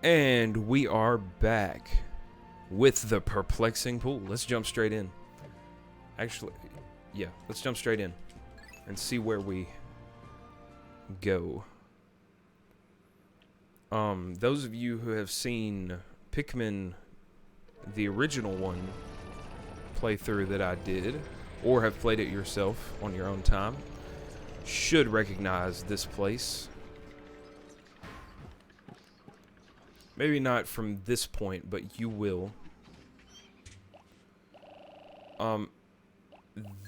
And we are back with the perplexing pool. Let's jump straight in. Actually, yeah, let's jump straight in and see where we go. Those of you who have seen Pikmin, the original one, playthrough that I did, or have played it yourself on your own time, should recognize this place. Maybe not from this point, but you will.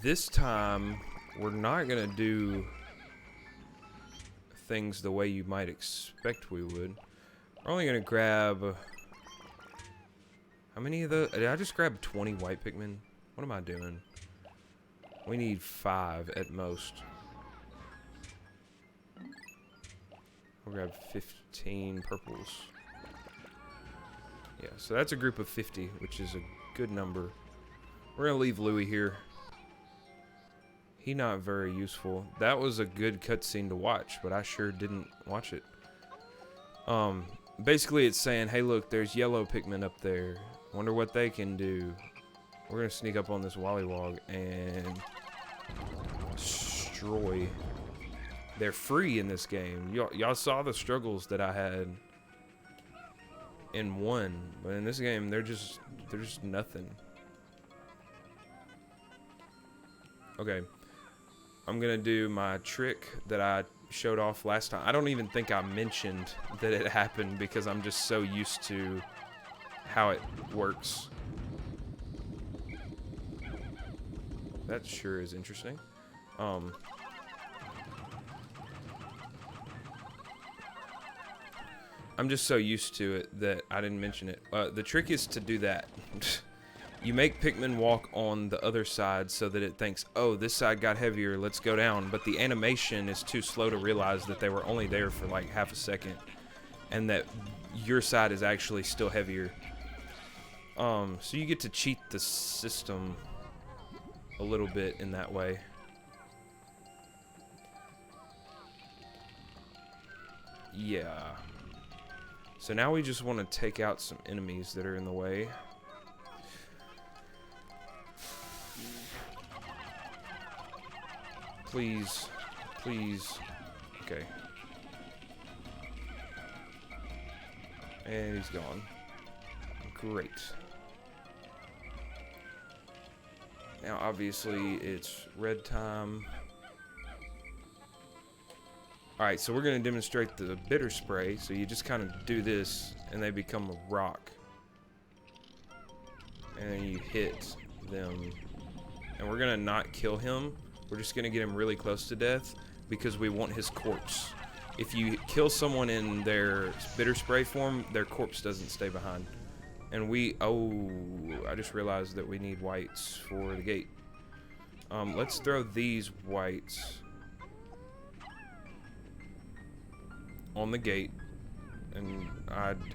This time, we're not gonna do things the way you might expect we would. We're only gonna grab... How many of those? Did I just grab 20 white Pikmin? What am I doing? We need 5 at most. We'll grab 15 purples. Yeah, so that's a group of 50, which is a good number. We're gonna leave Louie here. He not very useful. That was a good cutscene to watch, but I sure didn't watch it. Basically it's saying, hey look, there's yellow Pikmin up there. Wonder what they can do. We're gonna sneak up on this Wollywog and destroy. They're free in this game. Y'all saw the struggles that I had in 1, but in this game they're just nothing. Okay, I'm gonna do my trick that I showed off last time. I don't even think I mentioned that it happened because I'm just so used to how it works. That sure is interesting. I'm just so used to it that I didn't mention it. The trick is to do that. You make Pikmin walk on the other side so that it thinks, oh, this side got heavier, let's go down. But the animation is too slow to realize that they were only there for like half a second and that your side is actually still heavier. So you get to cheat the system a little bit in that way. Yeah. So now we just want to take out some enemies that are in the way. Please, please. Okay. And he's gone. Great. Now obviously it's red time. Alright, so we're going to demonstrate the bitter spray. So you just kind of do this and they become a rock. And then you hit them. And we're going to not kill him. We're just going to get him really close to death because we want his corpse. If you kill someone in their bitter spray form, their corpse doesn't stay behind. And I just realized that we need whites for the gate. Let's throw these whites on the gate. And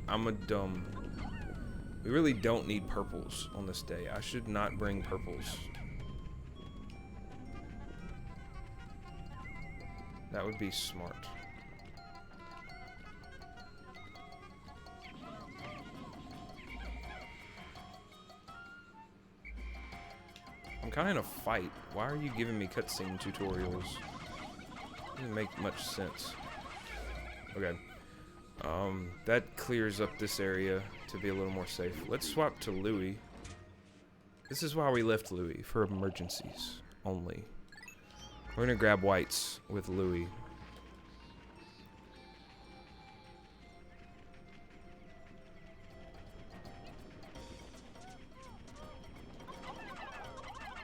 I'm a dumb. We really don't need purples on this day. I should not bring purples. That would be smart. I'm kind of in a fight. Why are you giving me cutscene tutorials? Doesn't make much sense. Okay. That clears up this area to be a little more safe. Let's swap to Louie. This is why we left Louie, for emergencies only. We're gonna grab whites with Louie.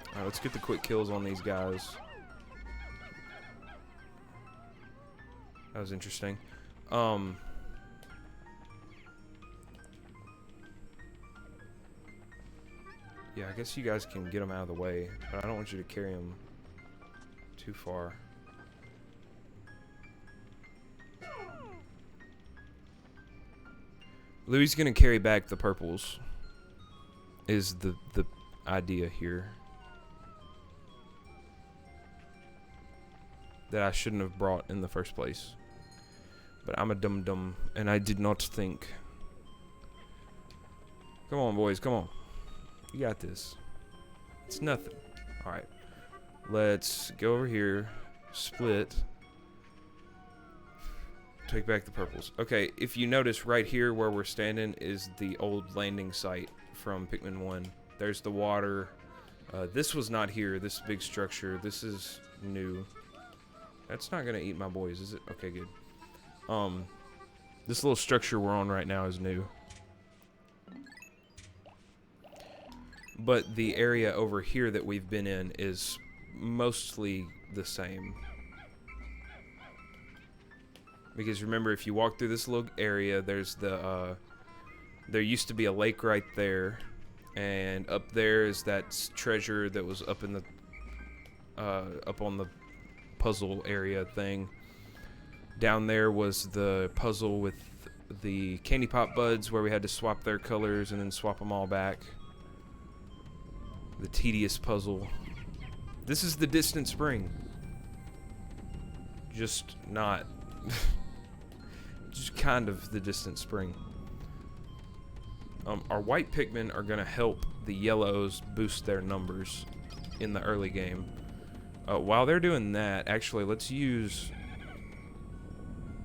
Alright, let's get the quick kills on these guys. That was interesting. Yeah, I guess you guys can get them out of the way, but I don't want you to carry them too far. Louie's gonna carry back the purples. Is the idea here. That I shouldn't have brought in the first place. But I'm a dum-dum, and I did not think Come on, boys. Come on. You got this. It's nothing. Alright. Let's go over here. Split. Take back the purples. Okay, if you notice right here where we're standing is the old landing site from Pikmin 1. There's the water. This was not here, this big structure. This is new. That's not gonna eat my boys, is it? Okay, good. This little structure we're on right now is new. But the area over here that we've been in is mostly the same. Because remember, if you walk through this little area, there's the, there used to be a lake right there. And up there is that treasure that was up in the, up on the puzzle area thing. Down there was the puzzle with the candy pop buds where we had to swap their colors and then swap them all back. The tedious puzzle. This is the distant spring. Just not. Just kind of the distant spring. Our white Pikmin are going to help the yellows boost their numbers in the early game. While they're doing that, actually, let's use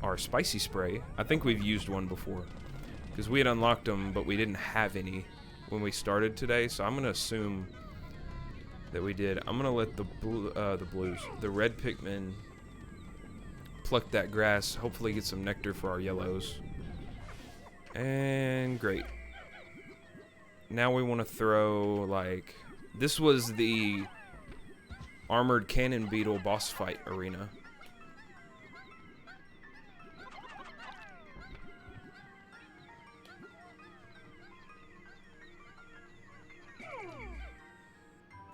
our spicy spray. I think we've used one before. Because we had unlocked them, but we didn't have any when we started today. So I'm going to assume that we did. I'm going to let the red Pikmin pluck that grass. Hopefully get some nectar for our yellows. And great. Now we want to throw, like... This was the armored cannon beetle boss fight arena.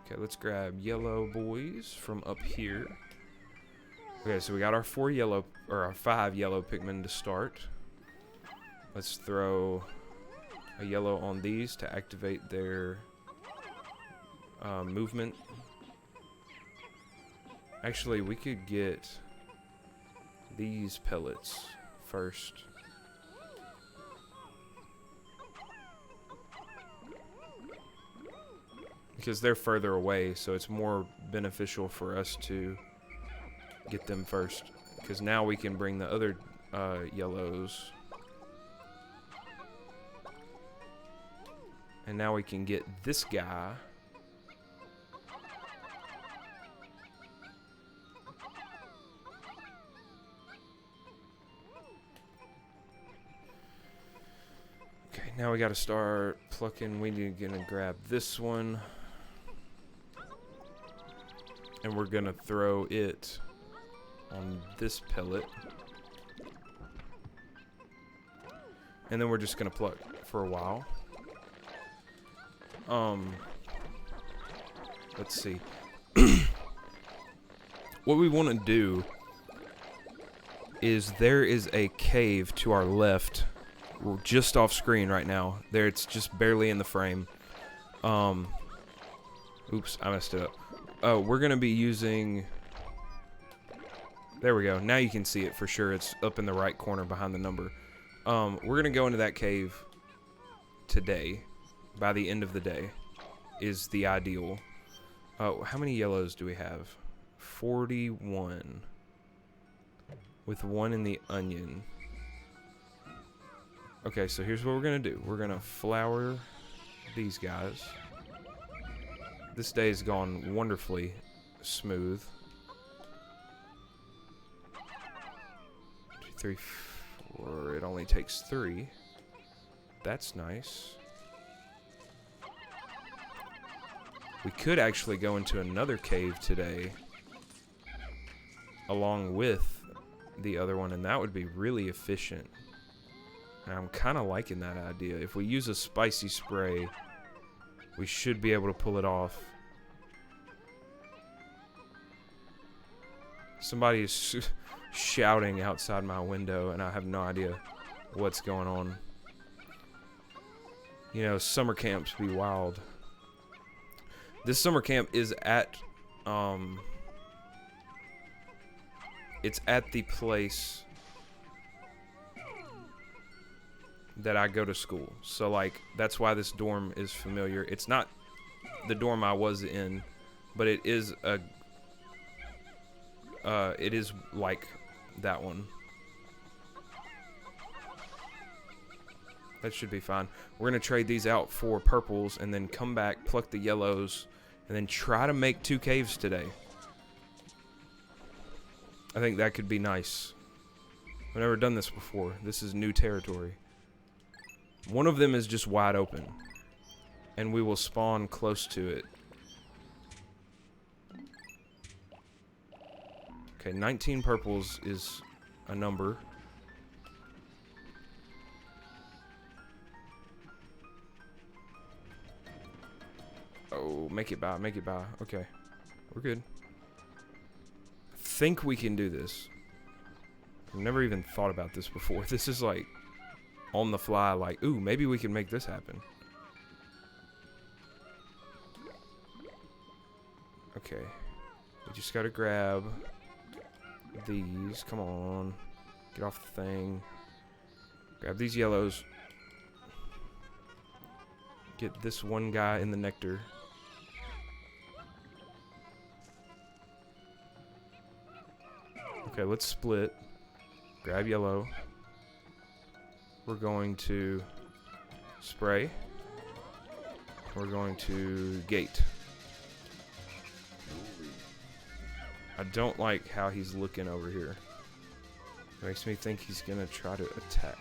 Okay, let's grab yellow boys from up here. Okay, so we got our 5 yellow Pikmin to start. Let's throw a yellow on these to activate their movement. Actually, we could get these pellets first. Because they're further away, so it's more beneficial for us to get them first. Because now we can bring the other yellows. And now we can get this guy. Okay, now we gotta start plucking. We're gonna grab this one. And we're gonna throw it on this pellet. And then we're just gonna pluck for a while. Let's see. What we want to do is there is a cave to our left. We're just off screen right now. There, it's just barely in the frame. Oops, I messed it up. Oh, we're gonna be using... There we go. Now you can see it for sure. It's up in the right corner behind the number. We're gonna go into that cave today. By the end of the day is the ideal. Oh, how many yellows do we have? 41. With 1 in the onion. Okay, so here's what we're gonna do. We're gonna flower these guys. This day has gone wonderfully smooth. 2, 3, 4. It only takes 3. That's nice. We could actually go into another cave today along with the other one, and that would be really efficient. And I'm kind of liking that idea. If we use a spicy spray, we should be able to pull it off. Somebody is shouting outside my window, and I have no idea what's going on. You know, summer camps be wild. This summer camp is at, it's at the place that I go to school. So, like, that's why this dorm is familiar. It's not the dorm I was in, but it is it is like that one. That should be fine. We're going to trade these out for purples and then come back, pluck the yellows, and then try to make 2 caves today. I think that could be nice. I've never done this before. This is new territory. One of them is just wide open, and we will spawn close to it. Okay, 19 purples is a number. Oh, make it by, make it by. Okay, we're good. I think we can do this. I've never even thought about this before. This is like on the fly, like, ooh, maybe we can make this happen. Okay, we just gotta grab these. Come on, get off the thing. Grab these yellows. Get this one guy in the nectar. Okay, let's split. Grab yellow. We're going to spray. We're going to gate. I don't like how he's looking over here. It makes me think he's gonna try to attack.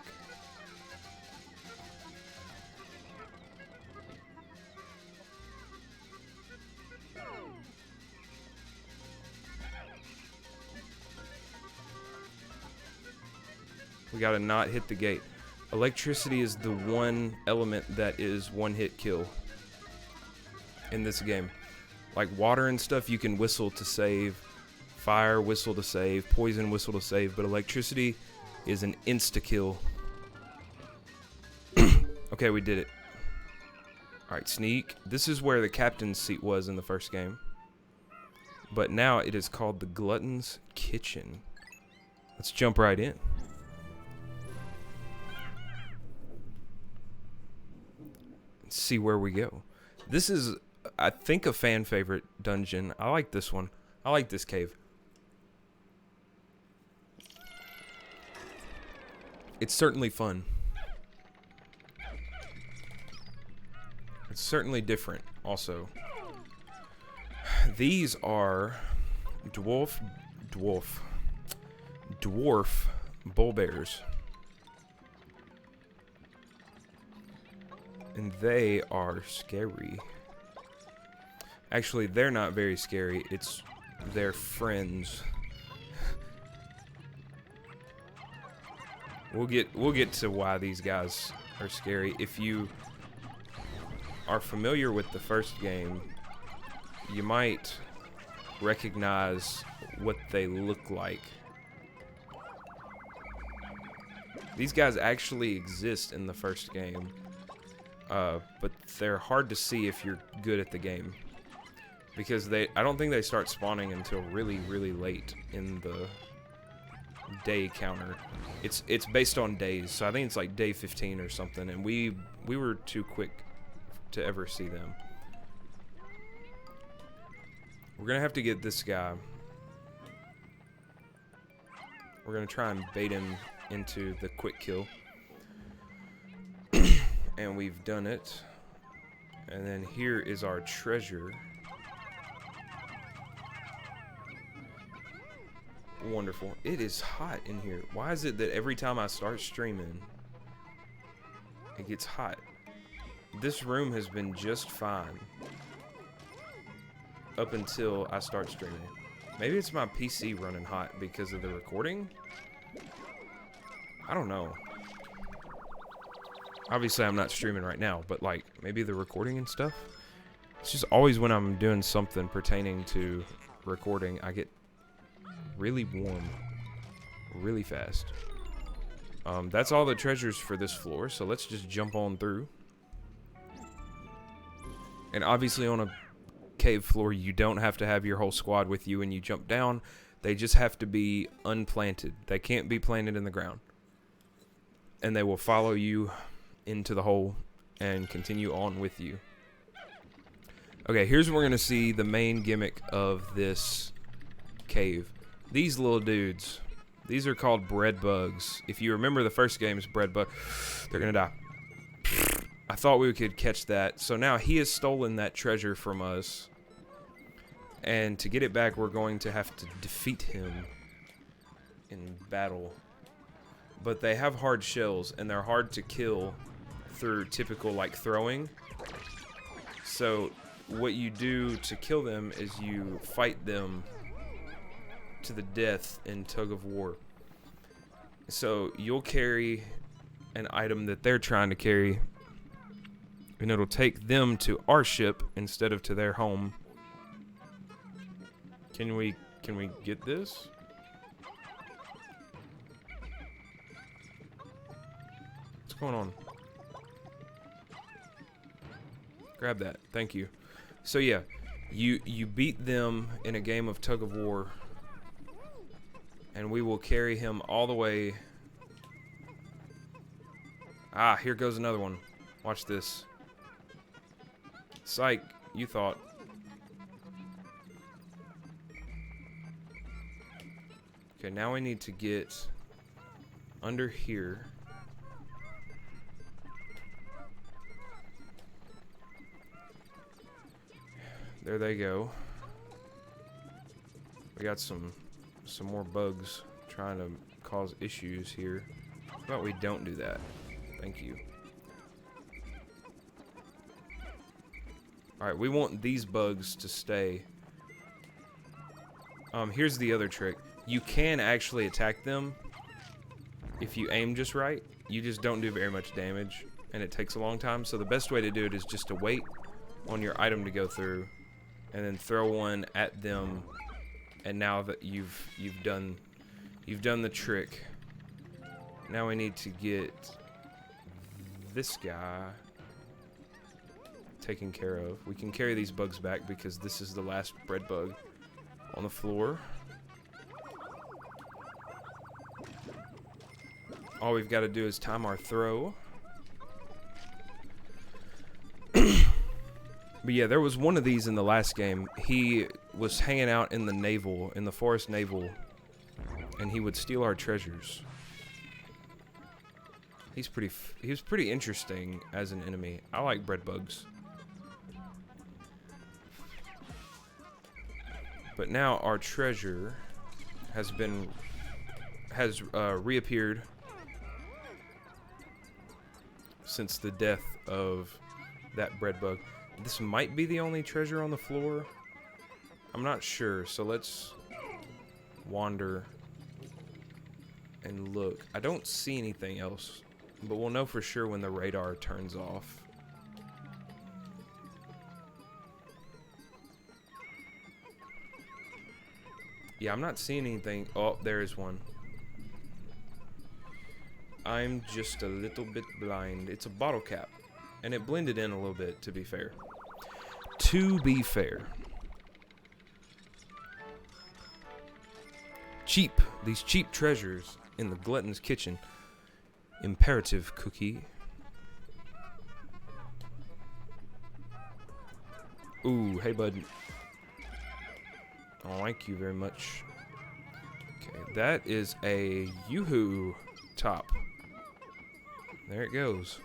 We gotta not hit the gate. Electricity is the one element that is one-hit kill in this game. Like water and stuff, you can whistle to save. Fire, whistle to save. Poison, whistle to save. But electricity is an insta-kill. Okay, we did it. Alright, sneak. This is where the captain's seat was in the first game. But now it is called the Gluttons Kitchen. Let's jump right in. See where we go. This is, I think, a fan favorite dungeon. I like this one. I like this cave. It's certainly fun. It's certainly different also. These are dwarf bull bears. And they are scary. Actually, they're not very scary. It's their friends. We'll get to why these guys are scary. If you are familiar with the first game, you might recognize what they look like. These guys actually exist in the first game. But they're hard to see if you're good at the game, because I don't think they start spawning until really, really late in the day counter. It's based on days, so I think it's like day 15 or something, and we were too quick to ever see them. We're gonna have to get this guy. We're gonna try and bait him into the quick kill. And we've done it. And then here is our treasure. Wonderful. It is hot in here. Why is it that every time I start streaming, it gets hot? This room has been just fine up until I start streaming. Maybe it's my PC running hot because of the recording? I don't know. Obviously, I'm not streaming right now, but like maybe the recording and stuff. It's just always when I'm doing something pertaining to recording, I get really warm really fast. That's all the treasures for this floor, so let's just jump on through. And obviously on a cave floor, you don't have to have your whole squad with you when you jump down. They just have to be unplanted. They can't be planted in the ground. and they will follow you into the hole and continue on with you. Okay, here's where we're going to see the main gimmick of this cave. These little dudes, these are called bread bugs. If you remember the first game's bread bug, they're going to die. I thought we could catch that. So now he has stolen that treasure from us. And to get it back, we're going to have to defeat him in battle. But they have hard shells, and they're hard to kill through typical, like, throwing. So what you do to kill them is you fight them to the death in tug of war. So you'll carry an item that they're trying to carry, and it'll take them to our ship instead of to their home. Can we get this? What's going on? Grab that. Thank you. So yeah, you beat them in a game of tug of war, and we will carry him all the way. Ah, here goes another one. Watch this. Psych, you thought. Okay, now we need to get under here. There they go. We got some more bugs trying to cause issues here. How about we don't do that? Thank you. Alright, we want these bugs to stay. Here's the other trick. You can actually attack them if you aim just right. You just don't do very much damage, and it takes a long time. So the best way to do it is just to wait on your item to go through, and then throw one at them. And now that you've done the trick, now we need to get this guy taken care of. We can carry these bugs back because this is the last bread bug on the floor. All we've got to do is time our throw. But yeah, there was one of these in the last game. He was hanging out in the navel, in the forest navel, and he would steal our treasures. He was pretty interesting as an enemy. I like bread bugs. But now our treasure has reappeared since the death of that bread bug. This might be the only treasure on the floor. I'm not sure, so let's wander and look. I don't see anything else, but we'll know for sure when the radar turns off. Yeah, I'm not seeing anything. Oh, there is one. I'm just a little bit blind. It's a bottle cap, and it blended in a little bit, to be fair. To be fair. Cheap. These cheap treasures in the Gluttons Kitchen. Imperative cookie. Ooh, hey bud. Oh, thank you very much. Okay, that is a Yoo-hoo top. There it goes.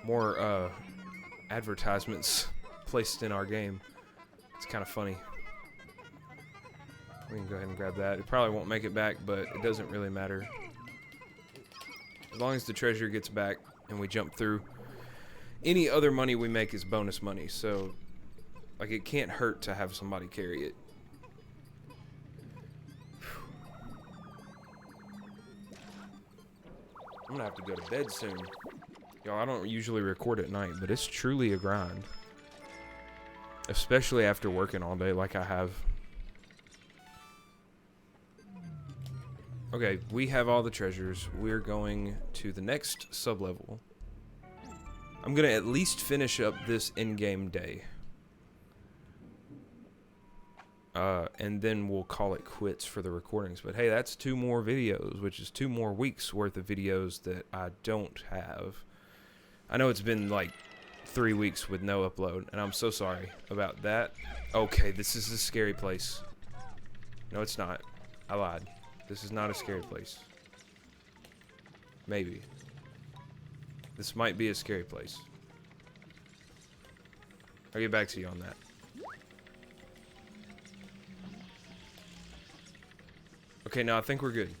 More advertisements placed in our game. It's kind of funny. We can go ahead and grab that. It probably won't make it back, but it doesn't really matter. As long as the treasure gets back and we jump through, any other money we make is bonus money. So, like, it can't hurt to have somebody carry it. I'm gonna have to go to bed soon. Y'all, I don't usually record at night, but it's truly a grind. Especially after working all day like I have. Okay, we have all the treasures. We're going to the next sub-level. I'm gonna at least finish up this in-game day. And then we'll call it quits for the recordings. But hey, that's 2 more videos, which is 2 more weeks worth of videos that I don't have. I know it's been like 3 weeks with no upload, and I'm so sorry about that. Okay, this is a scary place. No, it's not. I lied. This is not a scary place. Maybe. This might be a scary place. I'll get back to you on that. Okay, no, I think we're good.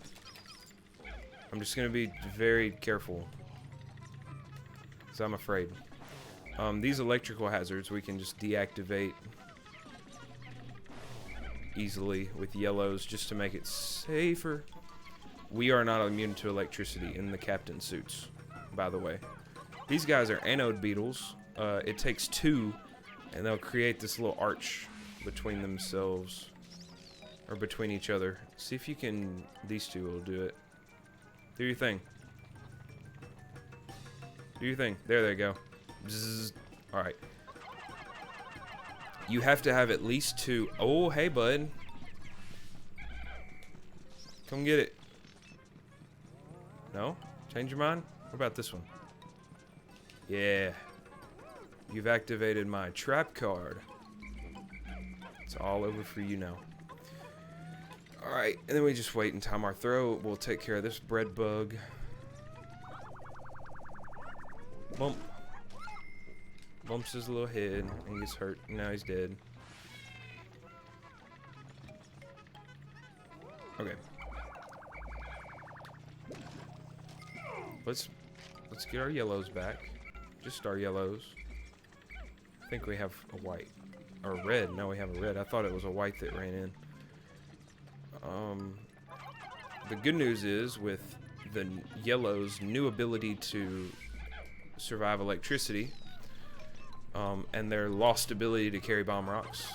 I'm just gonna be very careful, because I'm afraid. These electrical hazards we can just deactivate easily with yellows just to make it safer. We are not immune to electricity in the captain suits, by the way. These guys are anode beetles. It takes 2, and they'll create this little arch between themselves, or between each other. See if you can, these 2 will do it. Do your thing. Do your thing. There they go. Alright. You have to have at least 2. Oh, hey, bud. Come get it. No? Change your mind? What about this one? Yeah. You've activated my trap card. It's all over for you now. Alright, and then we just wait and time our throw. We'll take care of this bread bug. Bump. Bumps his little head and gets hurt. Now he's dead. Okay. Let's get our yellows back. Just our yellows. I think we have a white. Or red. No, we have a red. I thought it was a white that ran in. The good news is, with the yellow's new ability to survive electricity, and their lost ability to carry bomb rocks,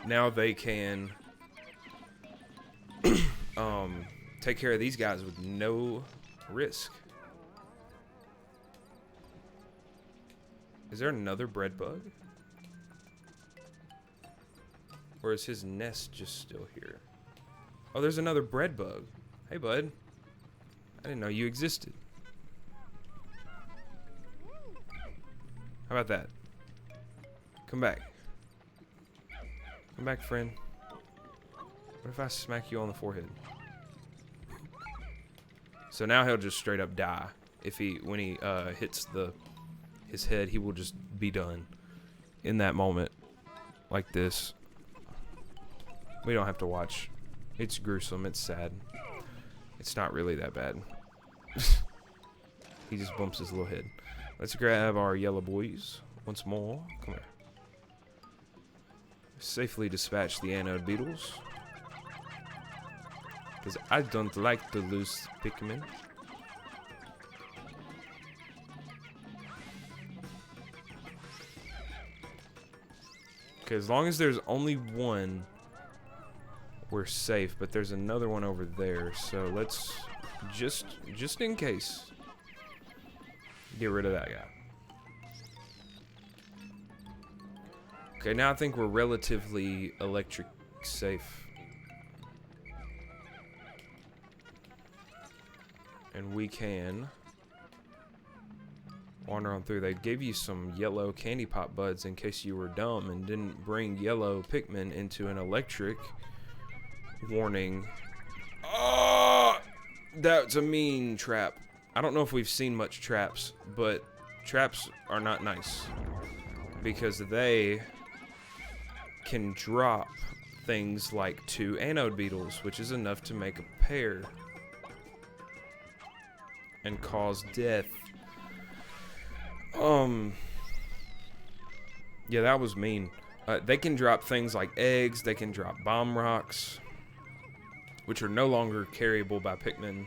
now they can take care of these guys with no risk. Is there another bread bug? Or is his nest just still here? Oh, there's another bread bug. Hey, bud. I didn't know you existed. How about that? Come back. Come back, friend. What if I smack you on the forehead? So now he'll just straight up die. If when he hits his head, he will just be done in that moment, like this. We don't have to watch. It's gruesome. It's sad. It's not really that bad. He just bumps his little head. Let's grab our yellow boys once more. Come here. Safely dispatch the anode beetles, because I don't like to lose Pikmin. Okay, as long as there's only one, we're safe, but there's another one over there, so let's just in case get rid of that guy. Okay, now I think we're relatively electric safe, and we can wander on through. They gave you some yellow candy pop buds in case you were dumb and didn't bring yellow Pikmin into an electric warning. Oh, that's a mean trap. I don't know if we've seen much traps, but traps are not nice because they can drop things like 2 anode beetles, which is enough to make a pair and cause death. Yeah, that was mean. They can drop things like eggs. They can drop bomb rocks, which are no longer carryable by Pikmin,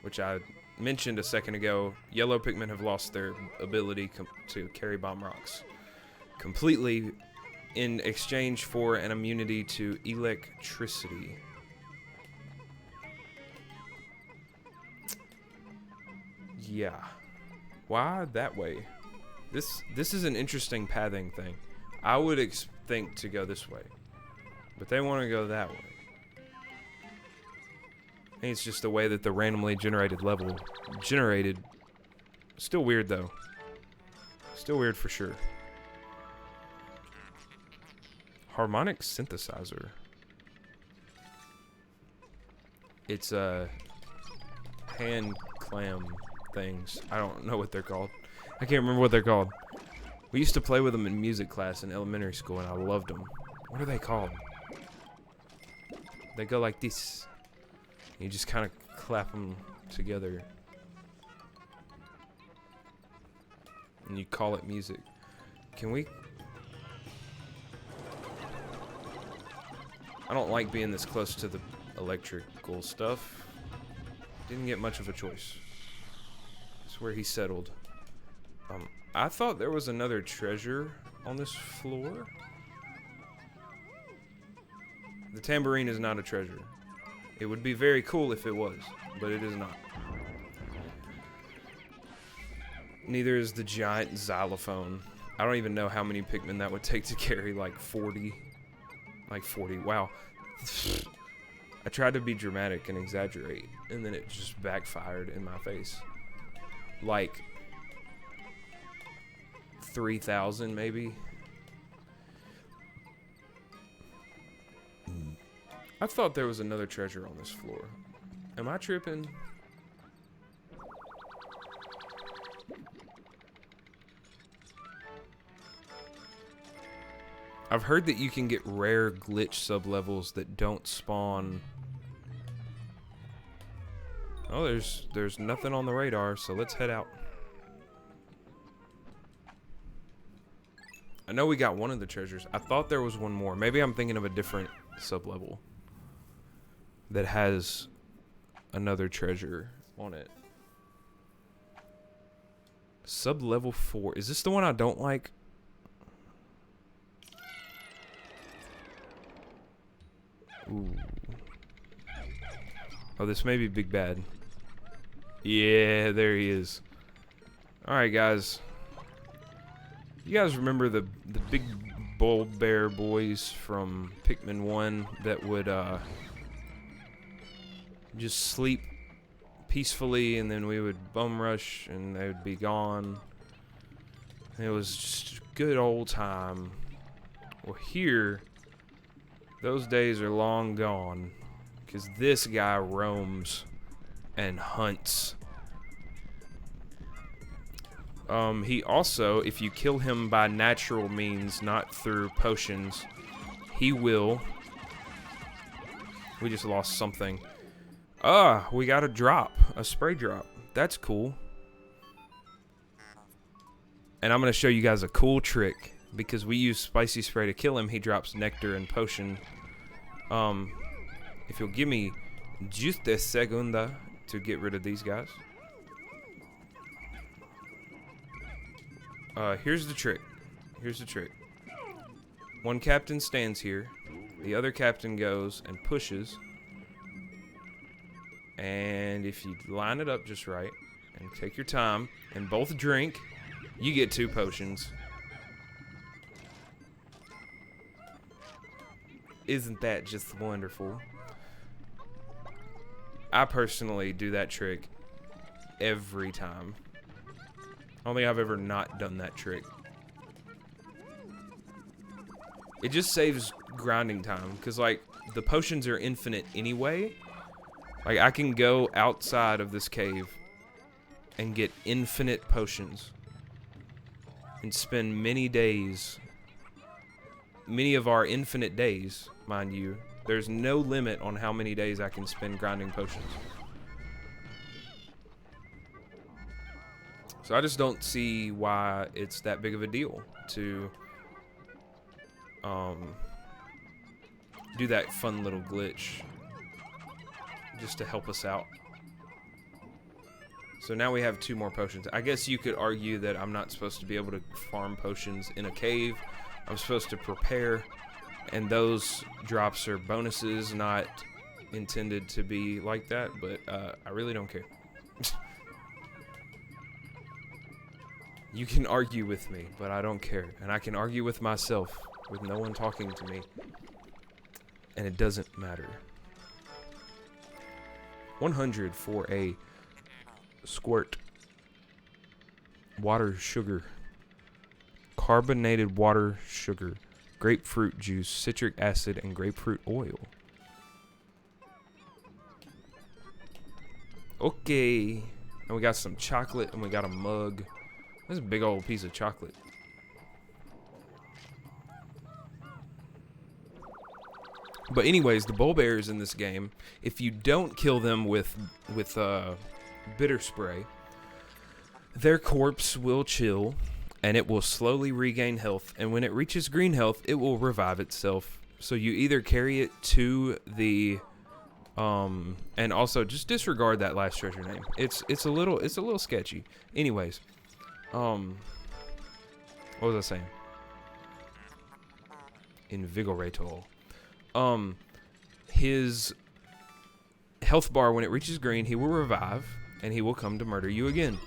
which I mentioned a second ago. Yellow Pikmin have lost their ability to carry bomb rocks completely in exchange for an immunity to electricity. Yeah. Why that way? This is an interesting pathing thing. I would think to go this way. But they want to go that way. I think it's just the way that the randomly generated level generated. Still weird, though. Still weird for sure. Harmonic synthesizer. It's hand clam things. I don't know what they're called. I can't remember what they're called. We used to play with them in music class in elementary school, and I loved them. What are they called? They go like this. You just kind of clap them together. And you call it music. Can we? I don't like being this close to the electrical stuff. Didn't get much of a choice. That's where he settled. I thought there was another treasure on this floor. The tambourine is not a treasure. It would be very cool if it was, but it is not. Neither is the giant xylophone. I don't even know how many Pikmin that would take to carry, like 40. Like 40, wow. I tried to be dramatic and exaggerate, and then it just backfired in my face. Like 3,000 maybe. I thought there was another treasure on this floor. Am I tripping? I've heard that you can get rare glitch sublevels that don't spawn. Oh, there's nothing on the radar, so let's head out. I know we got one of the treasures. I thought there was one more. Maybe I'm thinking of a different sublevel that has another treasure on it. Sublevel 4. Is this the one I don't like? Ooh. Oh, this may be Big Bad. Yeah, there he is. Alright, guys. You guys remember the big bull bear boys from Pikmin 1 that would just sleep peacefully, and then we would bum rush and they would be gone. It was just a good old time. Well, here, those days are long gone, because this guy roams and hunts. He also, if you kill him by natural means, not through potions, he will. We just lost something. We got a drop, a spray drop. That's cool. And I'm going to show you guys a cool trick, because we use spicy spray to kill him. He drops nectar and potion. If you'll give me just a segunda to get rid of these guys. Here's the trick. Here's the trick. One captain stands here. The other captain goes and pushes. And if you line it up just right and take your time and both drink, you get 2 potions. Isn't that just wonderful? I personally do that trick every time. I don't think I've ever not done that trick. It just saves grinding time, because like the potions are infinite anyway. Like I can go outside of this cave and get infinite potions and spend many days, many of our infinite days, mind you. There's no limit on how many days I can spend grinding potions. So I just don't see why it's that big of a deal to do that fun little glitch just to help us out. So now we have 2 more potions. I guess you could argue that I'm not supposed to be able to farm potions in a cave. I'm supposed to prepare, and those drops are bonuses, not intended to be like that, but I really don't care. You can argue with me, but I don't care. And I can argue with myself, with no one talking to me. And it doesn't matter. 100 for a squirt. Water, sugar. Carbonated water, sugar. Grapefruit juice, citric acid, and grapefruit oil. Okay. And we got some chocolate, and we got a mug. That's a big old piece of chocolate. But anyways, the bull bears in this game, if you don't kill them with bitter spray, their corpse will chill, and it will slowly regain health. And when it reaches green health, it will revive itself. So you either carry it to the and also just disregard that last treasure name. It's a little sketchy. Anyways, what was I saying? Invigorator. His health bar, when it reaches green, he will revive, and he will come to murder you again.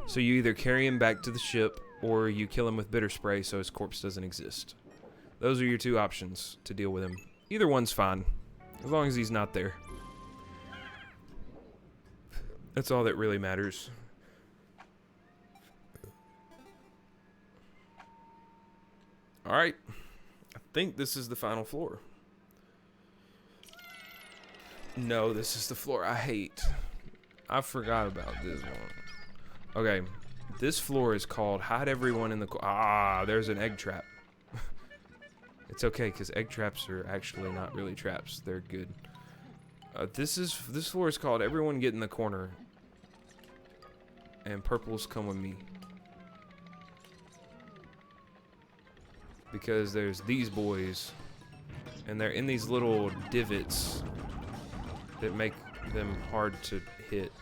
So you either carry him back to the ship, or you kill him with bitter spray so his corpse doesn't exist. Those are your two options to deal with him. Either one's fine, as long as he's not there. That's all that really matters. Alright, I think this is the final floor. No, this is the floor I hate. I forgot about this one. Okay, this floor is called Hide Everyone in the... there's an egg trap. It's okay, because egg traps are actually not really traps. They're good. This floor is called Everyone Get in the Corner. And purples come with me. Because there's these boys. And they're in these little divots that make them hard to hit.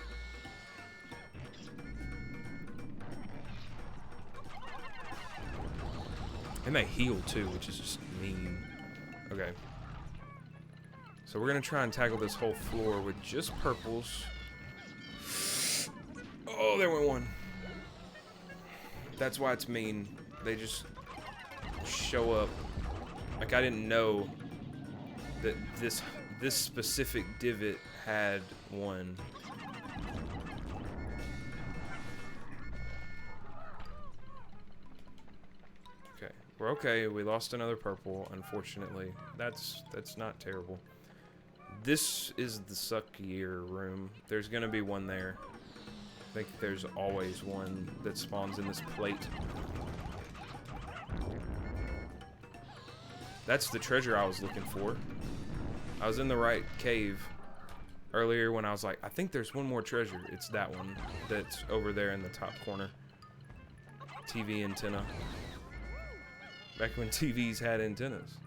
And they heal too, which is just mean. Okay. So we're gonna try and tackle this whole floor with just purples. Oh, there went one. That's why it's mean. They just show up. Like, I didn't know that this specific divot had one. Okay, we're okay. We lost another purple, unfortunately. That's not terrible. This is the suckier room. There's gonna be one there. I think there's always one that spawns in this plate. That's the treasure I was looking for. I was in the right cave earlier when I was like, I think there's one more treasure. It's that one that's over there in the top corner. TV antenna. Back when TVs had antennas.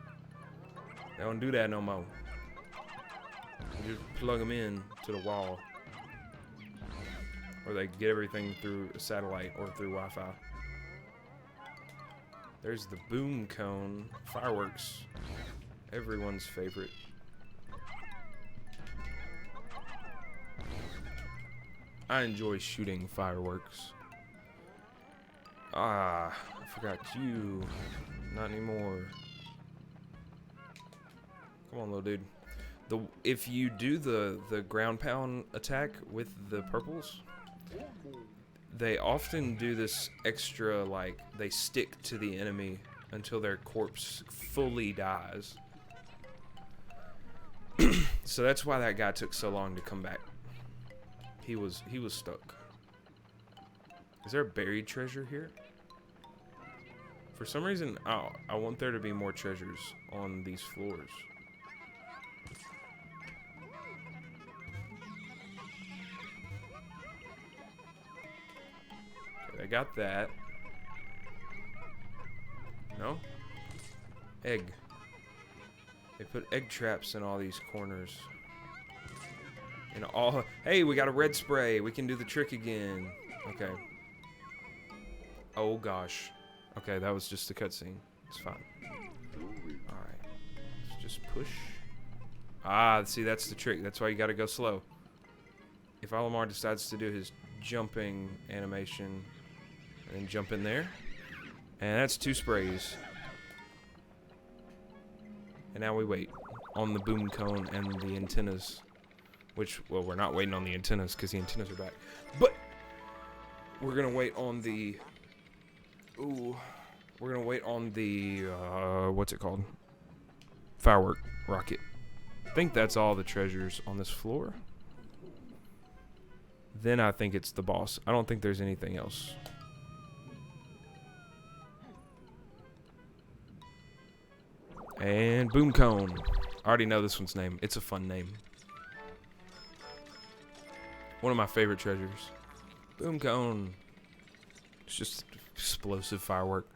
They don't do that no more. You just plug them in to the wall. Or they get everything through a satellite or through Wi-Fi. There's the boom cone. Fireworks. Everyone's favorite. I enjoy shooting fireworks. I forgot you. Not anymore. Come on, little dude. If you do the ground pound attack with the purples, they often do this extra, like, they stick to the enemy until their corpse fully dies. So that's why that guy took so long to come back. He was stuck. Is there a buried treasure here? For some reason, I want there to be more treasures on these floors. Okay, I got that. No? Egg. They put egg traps in all these corners. And all... Hey, we got a red spray. We can do the trick again. Okay. Oh, gosh. Okay, that was just a cutscene. It's fine. Alright. Let's just push. See, that's the trick. That's why you gotta go slow. If Alamar decides to do his jumping animation, and then jump in there. And that's 2 sprays. And now we wait on the boom cone and the antennas. Which, well, we're not waiting on the antennas because the antennas are back. But we're going to wait on the... Ooh. We're going to wait on the... what's it called? Firework rocket. I think that's all the treasures on this floor. Then I think it's the boss. I don't think there's anything else. And boom cone. I already know this one's name. It's a fun name. One of my favorite treasures. Boom cone. It's just explosive firework.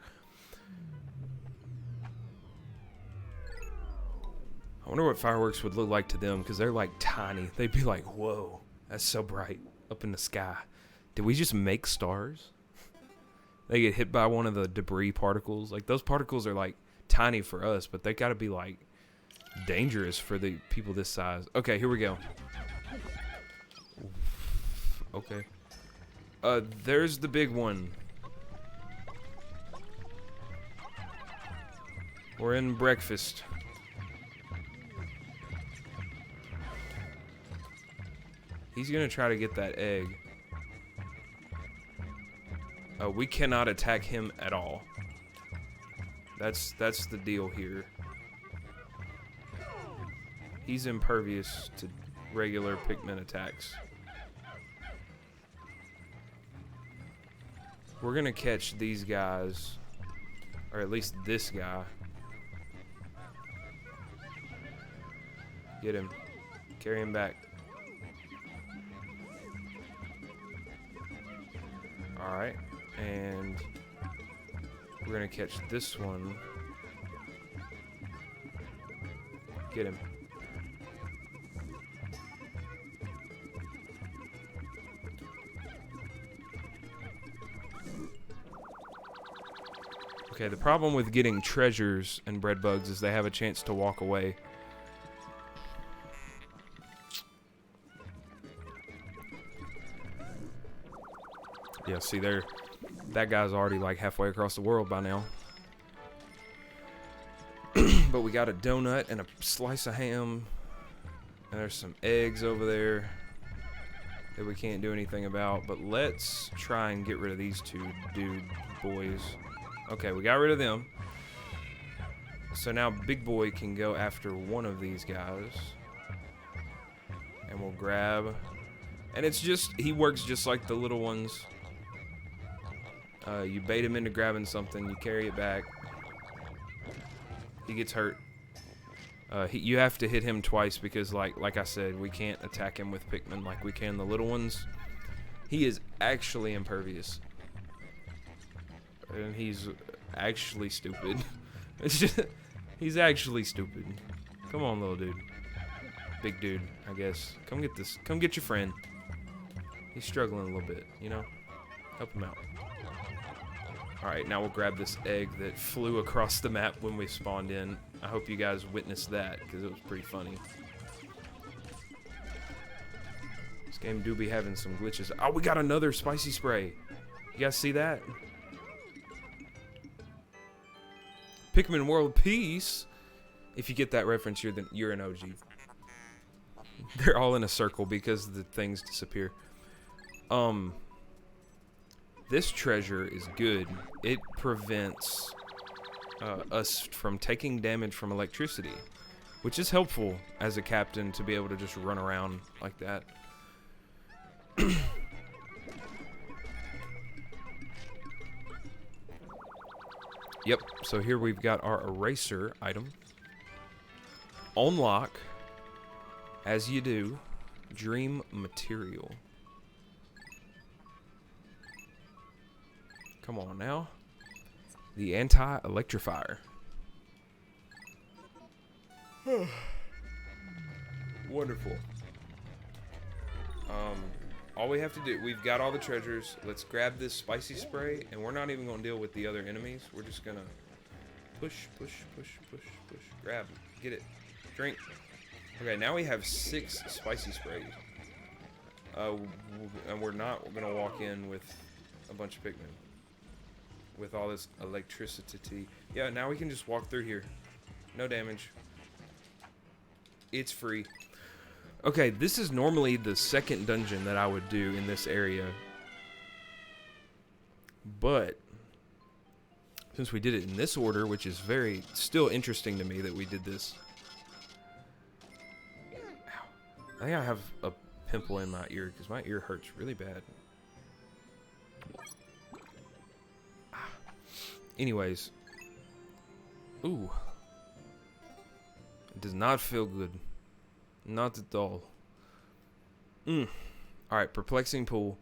I wonder what fireworks would look like to them, because they're like tiny. They'd be like, whoa, that's so bright up in the sky. Did we just make stars? They get hit by one of the debris particles. Like, those particles are like tiny for us, but they gotta be like dangerous for the people this size. Okay, here we go. Okay. There's the big one. We're in breakfast. He's gonna try to get that egg. We cannot attack him at all. That's the deal here. He's impervious to regular Pikmin attacks. We're gonna catch these guys, or at least this guy. Get him. Carry him back. Alright, and we're gonna catch this one. Get him. Okay, the problem with getting treasures and bread bugs is they have a chance to walk away. Yeah, see there, that guy's already like halfway across the world by now. But we got a donut and a slice of ham. And there's some eggs over there that we can't do anything about. But let's try and get rid of these two boys. Okay, we got rid of them. So now Big Boy can go after one of these guys. And we'll grab. And it's just, he works just like the little ones. You bait him into grabbing something, you carry it back. He gets hurt. You have to hit him twice because, like I said, we can't attack him with Pikmin like we can the little ones. He is actually impervious. And he's actually stupid. It's just, he's actually stupid. Come on, little dude. Big dude, I guess. Come get this. Come get your friend. He's struggling a little bit, you know? Help him out. Alright, now we'll grab this egg that flew across the map when we spawned in. I hope you guys witnessed that, because it was pretty funny. This game do be having some glitches. Oh, we got another spicy spray. You guys see that? Pikmin World Peace. If you get that reference, you're an OG. They're all in a circle because the things disappear. This treasure is good. It prevents us from taking damage from electricity, which is helpful as a captain to be able to just run around like that. Yep, so here we've got our eraser item. Unlock, as you do, dream material. Come on now. The Anti-Electrifier. Wonderful. All we have to do, we've got all the treasures. Let's grab this spicy spray, and we're not even going to deal with the other enemies. We're just going to push, push, push, push, push. Grab, get it, drink. Okay, now we have 6 spicy sprays. And we're not going to walk in with a bunch of Pikmin. With all this electricity. Yeah, now we can just walk through here. No damage. It's free. Okay, this is normally the second dungeon that I would do in this area. But since we did it in this order, which is still interesting to me that we did this. Ow. I think I have a pimple in my ear because my ear hurts really bad. Anyways. Ooh. It does not feel good. Not at all. Alright, perplexing pool.